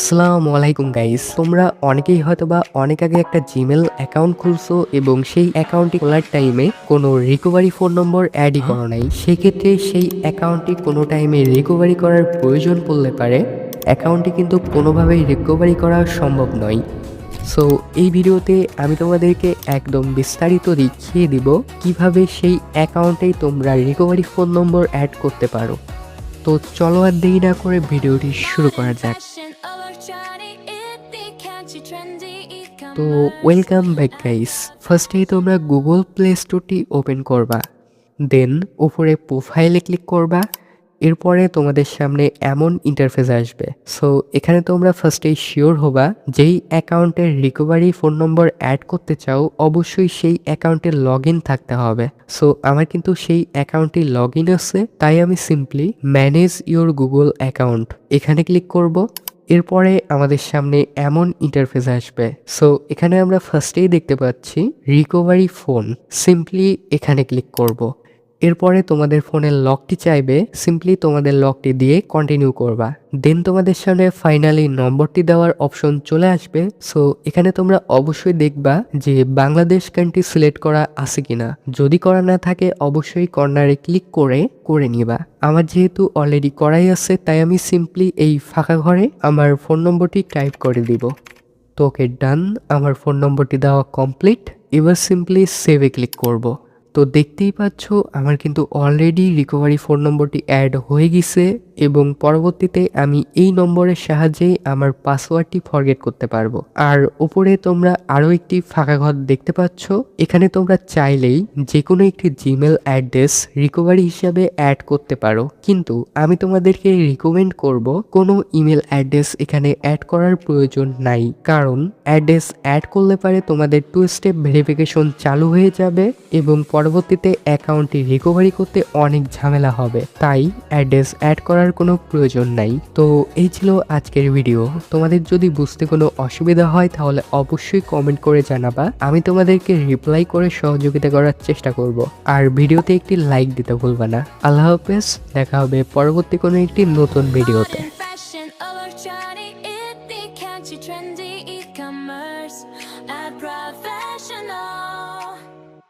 আসসালামু আলাইকুম গাইস। তোমরা অনেকেই হয়তোবা অনেক আগে একটা জিমেল অ্যাকাউন্ট খুলছো এবং সেই অ্যাকাউন্টটি খোলার টাইমে কোনো রিকভারি ফোন নম্বর অ্যাডই করো নাই। সেক্ষেত্রে সেই অ্যাকাউন্টটি কোনো টাইমে রিকভারি করার প্রয়োজন পড়লে পারে অ্যাকাউন্টটি কিন্তু কোনোভাবেই রিকভারি করা সম্ভব নয়। সো এই ভিডিওতে আমি তোমাদেরকে একদম বিস্তারিত দেখিয়ে দিব কিভাবে সেই অ্যাকাউন্টেই তোমরা রিকভারি ফোন নম্বর অ্যাড করতে পারো। তো চলো আর দেরি না করে ভিডিওটি শুরু করা যাক। তো ওয়েলকাম ব্যাক গাইস। ফার্স্টেই তোমরা গুগল প্লে স্টোরটি ওপেন করবা, দেন উপরে প্রোফাইলে ক্লিক করবা। এরপরে তোমাদের সামনে এমন ইন্টারফেস আসবে। সো এখানে তোমরা ফার্স্টেই শিওর হবা যেই অ্যাকাউন্টের রিকভারি ফোন নম্বর অ্যাড করতে চাও অবশ্যই সেই অ্যাকাউন্টের লগ ইন থাকতে হবে। সো আমার কিন্তু সেই অ্যাকাউন্টটি লগ ইন আছে, তাই আমি simply manage your Google account এখানে ক্লিক করব। এরপরে আমাদের সামনে এমন ইন্টারফেস আসবে। সো এখানে আমরা ফার্স্টেই দেখতে পাচ্ছি রিকভারি ফোন, সিম্পলি এখানে ক্লিক করব। এরপরে তোমাদের ফোনের লকটি চাইবে, সিম্পলি তোমাদের লকটি দিয়ে কন্টিনিউ করবা। দেন তোমাদের সামনে ফাইনালি নম্বরটি দেওয়ার অপশন চলে আসবে। সো এখানে তোমরা অবশ্যই দেখবা যে বাংলাদেশ কান্ট্রি সিলেক্ট করা আছে কিনা। যদি করা না থাকে অবশ্যই কর্নারে ক্লিক করে নিবা। আমার যেহেতু অলরেডি করাই আছে তাই আমি সিম্পলি এই ফাঁকা ঘরে আমার ফোন নম্বরটি টাইপ করে দিব। তো ওকে ডান, আমার ফোন নম্বরটি দেওয়া কমপ্লিট। এবার সিম্পলি সেভে ক্লিক করব। তো দেখতেই পাচ্ছ আমার কিন্তু অলরেডি রিকভারি ফোন নম্বরটি অ্যাড হয়ে গেছে এবং পরবর্তীতে আমি এই নম্বরের সাহায্যেই আমার পাসওয়ার্ডটি ফরগেট করতে পারবো। আর উপরে তোমরা আরও একটি ফাঁকা ঘর দেখতে পাচ্ছ, এখানে তোমরা চাইলেই যে কোনো একটি জিমেল অ্যাড্রেস রিকভারি হিসাবে অ্যাড করতে পারো, কিন্তু আমি তোমাদেরকে রিকমেন্ড করব কোনো ইমেল অ্যাড্রেস এখানে অ্যাড করার প্রয়োজন নাই। কারণ অ্যাড্রেস অ্যাড করলে পারে তোমাদের 2 স্টেপ ভেরিফিকেশন চালু হয়ে যাবে এবং পরবর্তীতে অ্যাকাউন্টটি রিকভারি করতে অনেক ঝামেলা হবে, তাই অ্যাড্রেস অ্যাড করার কোনো প্রয়োজন নাই। তো এই ছিল আজকের ভিডিও। তোমাদের যদি বুঝতে কোনো অসুবিধা হয় তাহলে অবশ্যই কমেন্ট করে জানাবা, আমি তোমাদেরকে রিপ্লাই করে সহযোগিতা করার চেষ্টা করব। আর ভিডিওতে একটি লাইক দিতে ভুলবা না। আল্লাহ হাফেজ, দেখা হবে পরবর্তী কোনো একটি নতুন ভিডিওতে।